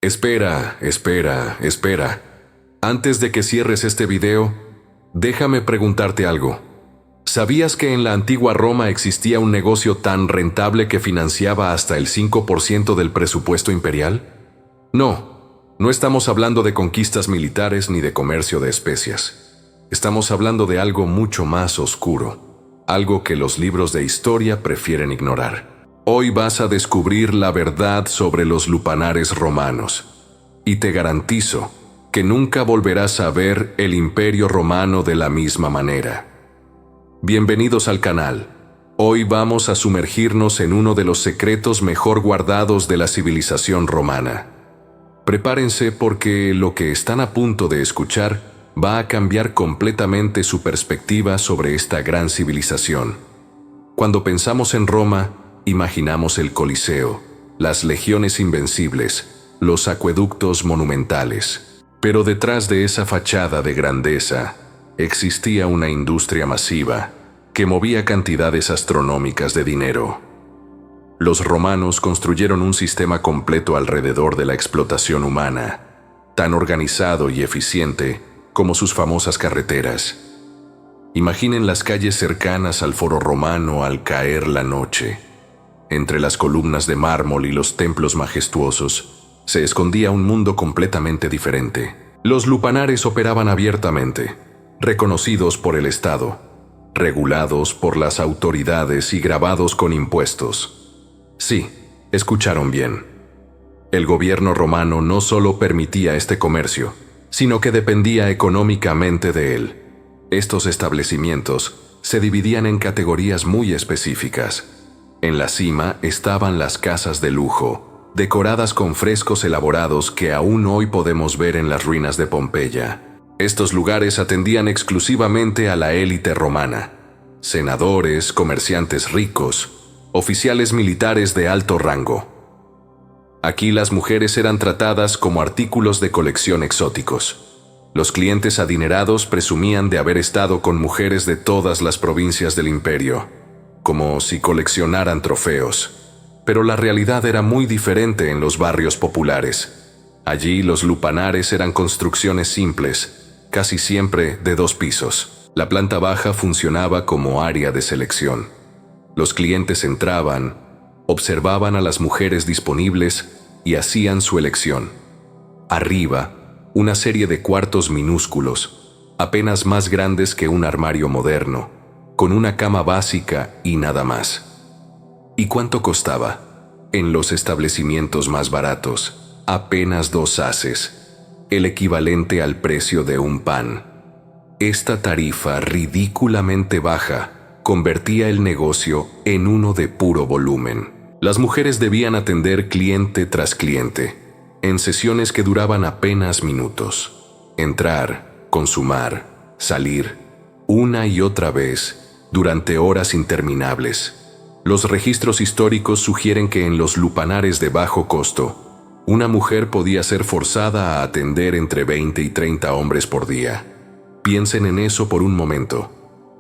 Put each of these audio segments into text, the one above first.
Espera. Antes de que cierres este video, déjame preguntarte algo. ¿Sabías que en la antigua Roma existía un negocio tan rentable que financiaba hasta el 5% del presupuesto imperial? No estamos hablando de conquistas militares ni de comercio de especias. Estamos hablando de algo mucho más oscuro, algo que los libros de historia prefieren ignorar. Hoy vas a descubrir la verdad sobre los lupanares romanos, y te garantizo que nunca volverás a ver el Imperio Romano de la misma manera. Bienvenidos al canal. Hoy vamos a sumergirnos en uno de los secretos mejor guardados de la civilización romana. Prepárense porque lo que están a punto de escuchar va a cambiar completamente su perspectiva sobre esta gran civilización. Cuando pensamos en Roma, imaginamos el Coliseo, las legiones invencibles, los acueductos monumentales. Pero detrás de esa fachada de grandeza, existía una industria masiva que movía cantidades astronómicas de dinero. Los romanos construyeron un sistema completo alrededor de la explotación humana, tan organizado y eficiente como sus famosas carreteras. Imaginen las calles cercanas al Foro Romano al caer la noche. Entre las columnas de mármol y los templos majestuosos, se escondía un mundo completamente diferente. Los lupanares operaban abiertamente, reconocidos por el Estado, regulados por las autoridades y grabados con impuestos. Sí, escucharon bien. El gobierno romano no solo permitía este comercio, sino que dependía económicamente de él. Estos establecimientos se dividían en categorías muy específicas. En la cima estaban las casas de lujo, decoradas con frescos elaborados que aún hoy podemos ver en las ruinas de Pompeya. Estos lugares atendían exclusivamente a la élite romana: senadores, comerciantes ricos, oficiales militares de alto rango. Aquí las mujeres eran tratadas como artículos de colección exóticos. Los clientes adinerados presumían de haber estado con mujeres de todas las provincias del imperio, como si coleccionaran trofeos. Pero la realidad era muy diferente en los barrios populares. Allí los lupanares eran construcciones simples, casi siempre de 2 pisos. La planta baja funcionaba como área de selección. Los clientes entraban, observaban a las mujeres disponibles y hacían su elección. Arriba, una serie de cuartos minúsculos, apenas más grandes que un armario moderno, con una cama básica y nada más. ¿Y cuánto costaba? En los establecimientos más baratos, apenas 2 haces, el equivalente al precio de un pan. Esta tarifa ridículamente baja convertía el negocio en uno de puro volumen. Las mujeres debían atender cliente tras cliente, en sesiones que duraban apenas minutos. Entrar, consumar, salir, una y otra vez, durante horas interminables. Los registros históricos sugieren que en los lupanares de bajo costo, una mujer podía ser forzada a atender entre 20 y 30 hombres por día. Piensen en eso por un momento.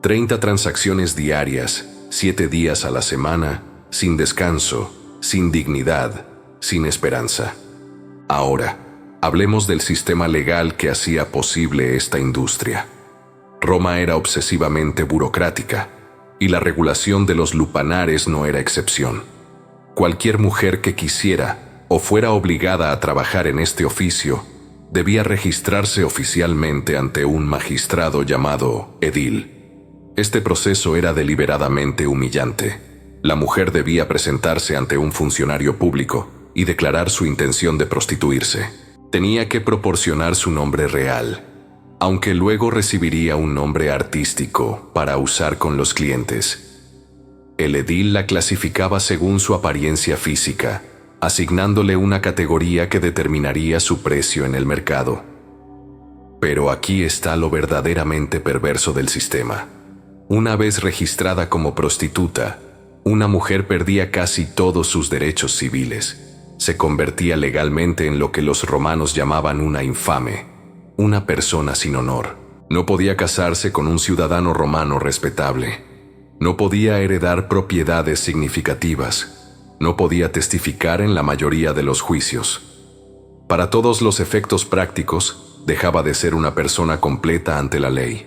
30 transacciones diarias, 7 días a la semana, sin descanso, sin dignidad, sin esperanza. Ahora, hablemos del sistema legal que hacía posible esta industria. Roma era obsesivamente burocrática, y la regulación de los lupanares no era excepción. Cualquier mujer que quisiera o fuera obligada a trabajar en este oficio debía registrarse oficialmente ante un magistrado llamado edil. Este proceso era deliberadamente humillante. La mujer debía presentarse ante un funcionario público y declarar su intención de prostituirse. Tenía que proporcionar su nombre real, aunque luego recibiría un nombre artístico para usar con los clientes. El edil la clasificaba según su apariencia física, asignándole una categoría que determinaría su precio en el mercado. Pero aquí está lo verdaderamente perverso del sistema. Una vez registrada como prostituta, una mujer perdía casi todos sus derechos civiles. Se convertía legalmente en lo que los romanos llamaban una infame, una persona sin honor. No podía casarse con un ciudadano romano respetable. No podía heredar propiedades significativas. No podía testificar en la mayoría de los juicios. Para todos los efectos prácticos, dejaba de ser una persona completa ante la ley.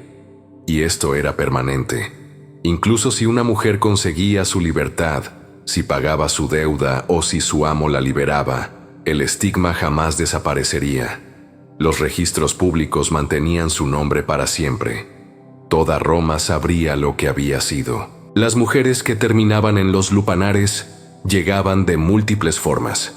Y esto era permanente. Incluso si una mujer conseguía su libertad, si pagaba su deuda o si su amo la liberaba, el estigma jamás desaparecería. Los registros públicos mantenían su nombre para siempre. Toda Roma sabría lo que había sido. Las mujeres que terminaban en los lupanares llegaban de múltiples formas.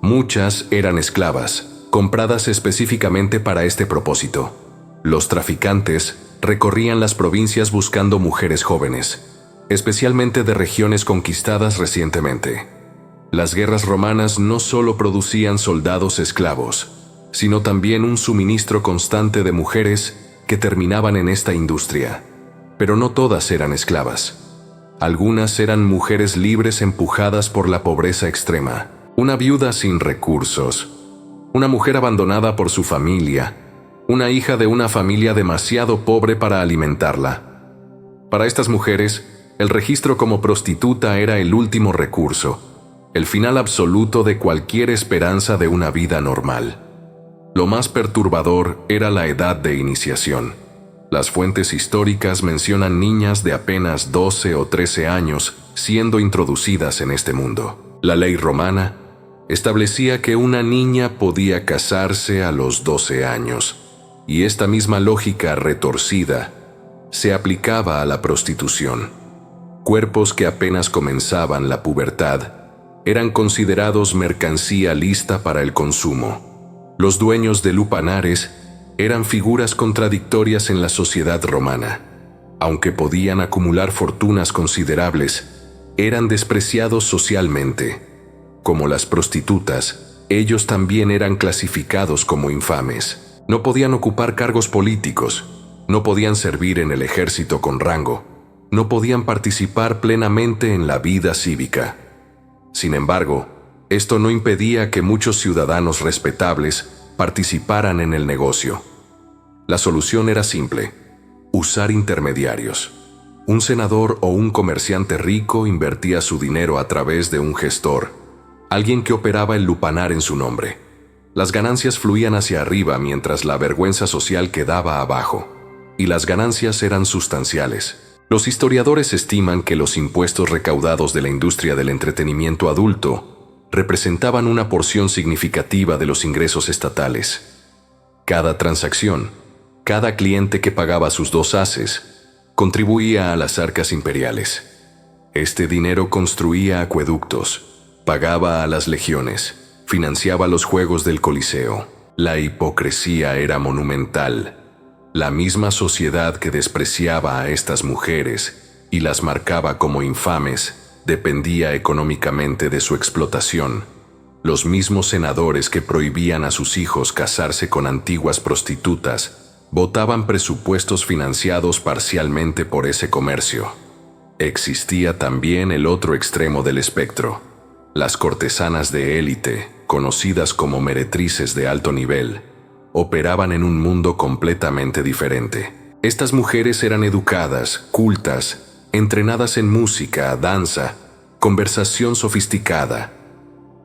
Muchas eran esclavas, compradas específicamente para este propósito. Los traficantes recorrían las provincias buscando mujeres jóvenes, especialmente de regiones conquistadas recientemente. Las guerras romanas no solo producían soldados esclavos, sino también un suministro constante de mujeres que terminaban en esta industria. Pero no todas eran esclavas. Algunas eran mujeres libres empujadas por la pobreza extrema, una viuda sin recursos, una mujer abandonada por su familia, una hija de una familia demasiado pobre para alimentarla. Para estas mujeres, el registro como prostituta era el último recurso, el final absoluto de cualquier esperanza de una vida normal. Lo más perturbador era la edad de iniciación. Las fuentes históricas mencionan niñas de apenas 12 o 13 años siendo introducidas en este mundo. La ley romana establecía que una niña podía casarse a los 12 años, y esta misma lógica retorcida se aplicaba a la prostitución. Cuerpos que apenas comenzaban la pubertad eran considerados mercancía lista para el consumo. Los dueños de lupanares eran figuras contradictorias en la sociedad romana. Aunque podían acumular fortunas considerables, eran despreciados socialmente. Como las prostitutas, ellos también eran clasificados como infames. No podían ocupar cargos políticos, no podían servir en el ejército con rango, no podían participar plenamente en la vida cívica. Sin embargo, esto no impedía que muchos ciudadanos respetables participaran en el negocio. La solución era simple: usar intermediarios. Un senador o un comerciante rico invertía su dinero a través de un gestor, alguien que operaba el lupanar en su nombre. Las ganancias fluían hacia arriba mientras la vergüenza social quedaba abajo, y las ganancias eran sustanciales. Los historiadores estiman que los impuestos recaudados de la industria del entretenimiento adulto representaban una porción significativa de los ingresos estatales. Cada transacción, cada cliente que pagaba sus 2 haces, contribuía a las arcas imperiales. Este dinero construía acueductos, pagaba a las legiones, financiaba los juegos del Coliseo. La hipocresía era monumental. La misma sociedad que despreciaba a estas mujeres y las marcaba como infames dependía económicamente de su explotación. Los mismos senadores que prohibían a sus hijos casarse con antiguas prostitutas votaban presupuestos financiados parcialmente por ese comercio. Existía también el otro extremo del espectro: las cortesanas de élite, conocidas como meretrices de alto nivel, operaban en un mundo completamente diferente. Estas mujeres eran educadas, cultas, entrenadas en música, danza, conversación sofisticada.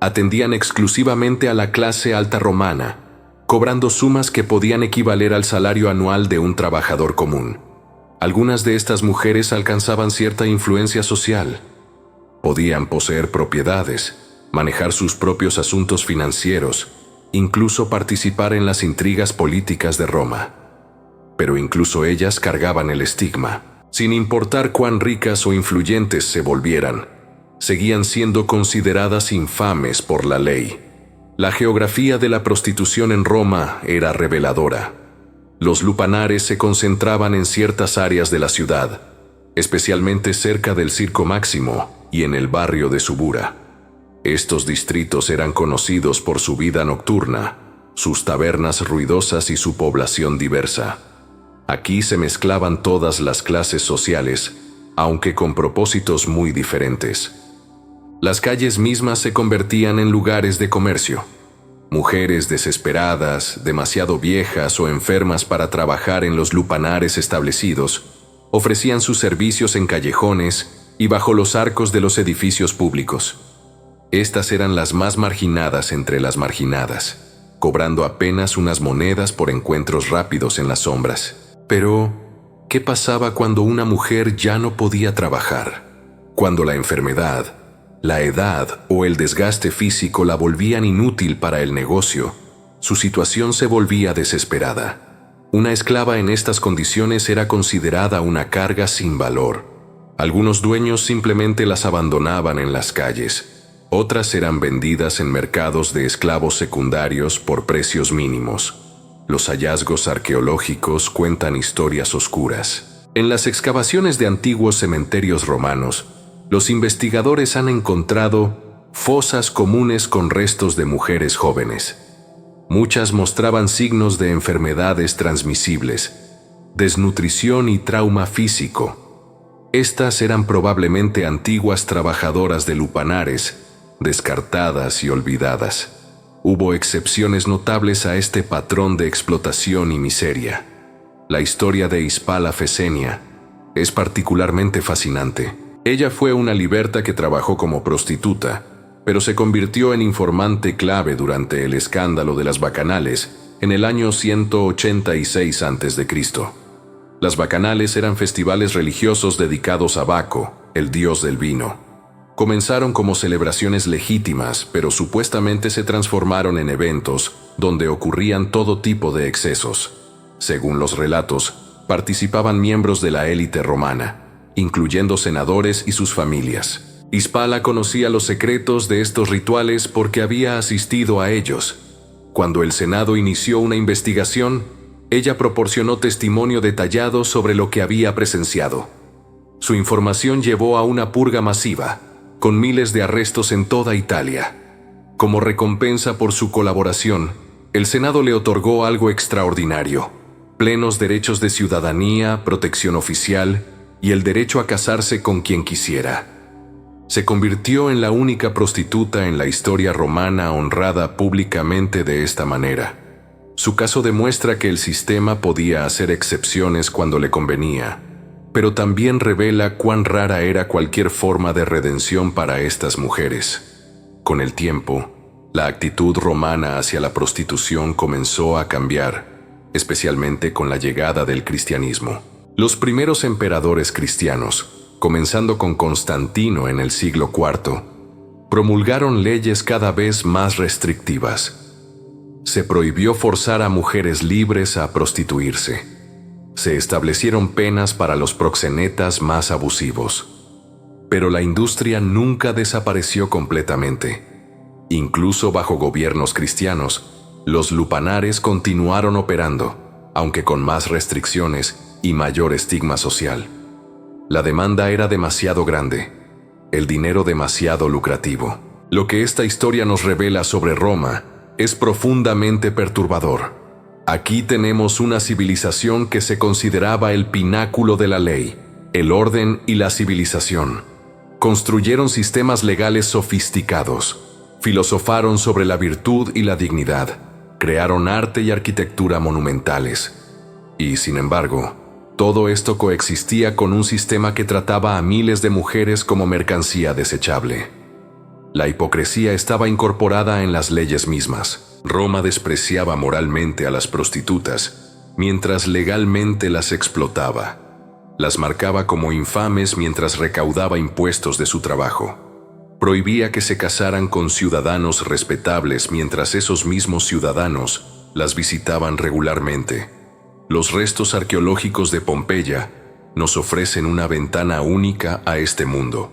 Atendían exclusivamente a la clase alta romana, cobrando sumas que podían equivaler al salario anual de un trabajador común. Algunas de estas mujeres alcanzaban cierta influencia social. Podían poseer propiedades, manejar sus propios asuntos financieros, incluso participar en las intrigas políticas de Roma. Pero incluso ellas cargaban el estigma. Sin importar cuán ricas o influyentes se volvieran, seguían siendo consideradas infames por la ley. La geografía de la prostitución en Roma era reveladora. Los lupanares se concentraban en ciertas áreas de la ciudad, especialmente cerca del Circo Máximo y en el barrio de Subura. Estos distritos eran conocidos por su vida nocturna, sus tabernas ruidosas y su población diversa. Aquí se mezclaban todas las clases sociales, aunque con propósitos muy diferentes. Las calles mismas se convertían en lugares de comercio. Mujeres desesperadas, demasiado viejas o enfermas para trabajar en los lupanares establecidos, ofrecían sus servicios en callejones y bajo los arcos de los edificios públicos. Estas eran las más marginadas entre las marginadas. cobrando apenas unas monedas por encuentros rápidos en las sombras. Pero, ¿qué pasaba cuando una mujer ya no podía trabajar? Cuando la enfermedad, la edad o el desgaste físico la volvían inútil para el negocio, su situación se volvía desesperada. Una esclava en estas condiciones era considerada una carga sin valor. Algunos dueños simplemente las abandonaban en las calles. Otras eran vendidas en mercados de esclavos secundarios por precios mínimos. Los hallazgos arqueológicos cuentan historias oscuras. En las excavaciones de antiguos cementerios romanos, los investigadores han encontrado fosas comunes con restos de mujeres jóvenes. Muchas mostraban signos de enfermedades transmisibles, desnutrición y trauma físico. Estas eran probablemente antiguas trabajadoras de lupanares, descartadas y olvidadas. Hubo excepciones notables a este patrón de explotación y miseria. La historia de Hispala Fesenia es particularmente fascinante. Ella fue una liberta que trabajó como prostituta, pero se convirtió en informante clave durante el escándalo de las bacanales en el año 186 a.C. Las bacanales eran festivales religiosos dedicados a Baco, el dios del vino. Comenzaron como celebraciones legítimas, pero supuestamente se transformaron en eventos donde ocurrían todo tipo de excesos. Según los relatos, participaban miembros de la élite romana, incluyendo senadores y sus familias. Hispala conocía los secretos de estos rituales porque había asistido a ellos. Cuando el Senado inició una investigación, ella proporcionó testimonio detallado sobre lo que había presenciado. Su información llevó a una purga masiva, con miles de arrestos en toda Italia. Como recompensa por su colaboración, el Senado le otorgó algo extraordinario: plenos derechos de ciudadanía, protección oficial y el derecho a casarse con quien quisiera. Se convirtió en la única prostituta en la historia romana honrada públicamente de esta manera. Su caso demuestra que el sistema podía hacer excepciones cuando le convenía, pero también revela cuán rara era cualquier forma de redención para estas mujeres. Con el tiempo, la actitud romana hacia la prostitución comenzó a cambiar, especialmente con la llegada del cristianismo. Los primeros emperadores cristianos, comenzando con Constantino en el siglo IV, promulgaron leyes cada vez más restrictivas. Se prohibió forzar a mujeres libres a prostituirse. Se establecieron penas para los proxenetas más abusivos. Pero la industria nunca desapareció completamente. Incluso bajo gobiernos cristianos, los lupanares continuaron operando, aunque con más restricciones y mayor estigma social. La demanda era demasiado grande, el dinero demasiado lucrativo. Lo que esta historia nos revela sobre Roma es profundamente perturbador. Aquí tenemos una civilización que se consideraba el pináculo de la ley, el orden y la civilización. Construyeron sistemas legales sofisticados, filosofaron sobre la virtud y la dignidad, crearon arte y arquitectura monumentales. Y, sin embargo, todo esto coexistía con un sistema que trataba a miles de mujeres como mercancía desechable. La hipocresía estaba incorporada en las leyes mismas. Roma despreciaba moralmente a las prostitutas, mientras legalmente las explotaba. Las marcaba como infames mientras recaudaba impuestos de su trabajo. Prohibía que se casaran con ciudadanos respetables mientras esos mismos ciudadanos las visitaban regularmente. Los restos arqueológicos de Pompeya nos ofrecen una ventana única a este mundo.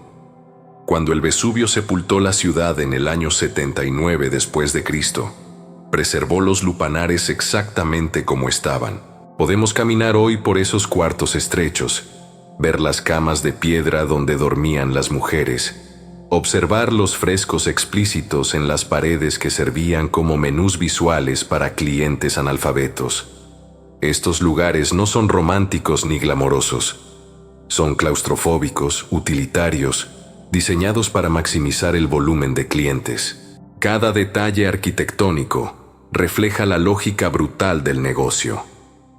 Cuando el Vesubio sepultó la ciudad en el año 79 después de Cristo, preservó los lupanares exactamente como estaban. Podemos caminar hoy por esos cuartos estrechos, ver las camas de piedra donde dormían las mujeres, observar los frescos explícitos en las paredes que servían como menús visuales para clientes analfabetos. Estos lugares no son románticos ni glamorosos. Son claustrofóbicos, utilitarios, diseñados para maximizar el volumen de clientes. Cada detalle arquitectónico refleja la lógica brutal del negocio.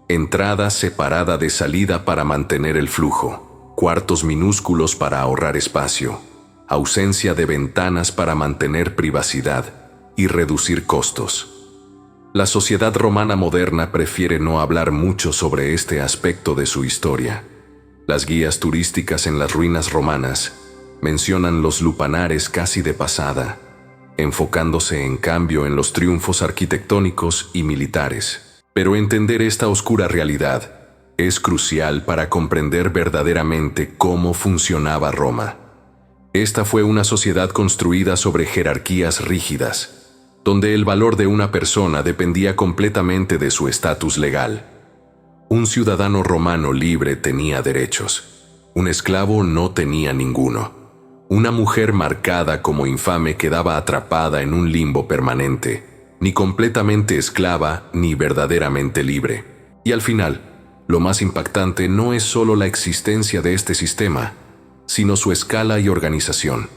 Entrada separada de salida para mantener el flujo, cuartos minúsculos para ahorrar espacio, ausencia de ventanas para mantener privacidad y reducir costos. La sociedad romana moderna prefiere no hablar mucho sobre este aspecto de su historia. Las guías turísticas en las ruinas romanas mencionan los lupanares casi de pasada, enfocándose en cambio en los triunfos arquitectónicos y militares. Pero entender esta oscura realidad es crucial para comprender verdaderamente cómo funcionaba Roma. Esta fue una sociedad construida sobre jerarquías rígidas, donde el valor de una persona dependía completamente de su estatus legal. Un ciudadano romano libre tenía derechos. Un esclavo no tenía ninguno. Una mujer marcada como infame quedaba atrapada en un limbo permanente, ni completamente esclava ni verdaderamente libre. Y al final, lo más impactante no es solo la existencia de este sistema, sino su escala y organización.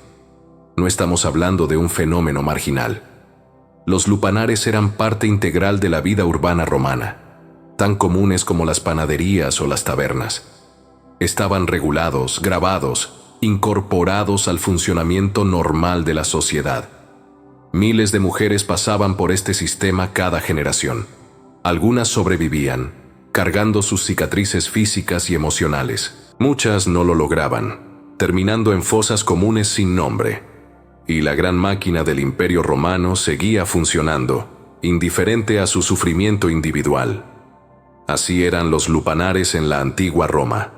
No estamos hablando de un fenómeno marginal. Los lupanares eran parte integral de la vida urbana romana, tan comunes como las panaderías o las tabernas. Estaban regulados, grabados, incorporados al funcionamiento normal de la sociedad. Miles de mujeres pasaban por este sistema cada generación. Algunas sobrevivían, cargando sus cicatrices físicas y emocionales. Muchas no lo lograban, terminando en fosas comunes sin nombre. Y la gran máquina del Imperio Romano seguía funcionando, indiferente a su sufrimiento individual. Así eran los lupanares en la antigua Roma.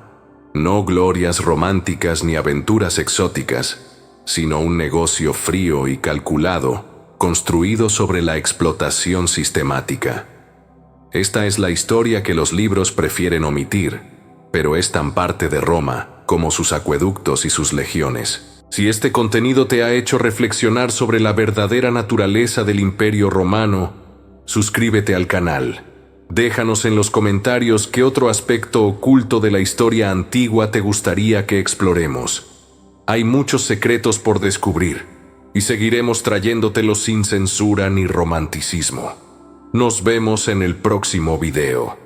No glorias románticas ni aventuras exóticas, sino un negocio frío y calculado, construido sobre la explotación sistemática. Esta es la historia que los libros prefieren omitir, pero es tan parte de Roma como sus acueductos y sus legiones. Si este contenido te ha hecho reflexionar sobre la verdadera naturaleza del Imperio Romano, suscríbete al canal. Déjanos en los comentarios qué otro aspecto oculto de la historia antigua te gustaría que exploremos. Hay muchos secretos por descubrir, y seguiremos trayéndotelos sin censura ni romanticismo. Nos vemos en el próximo video.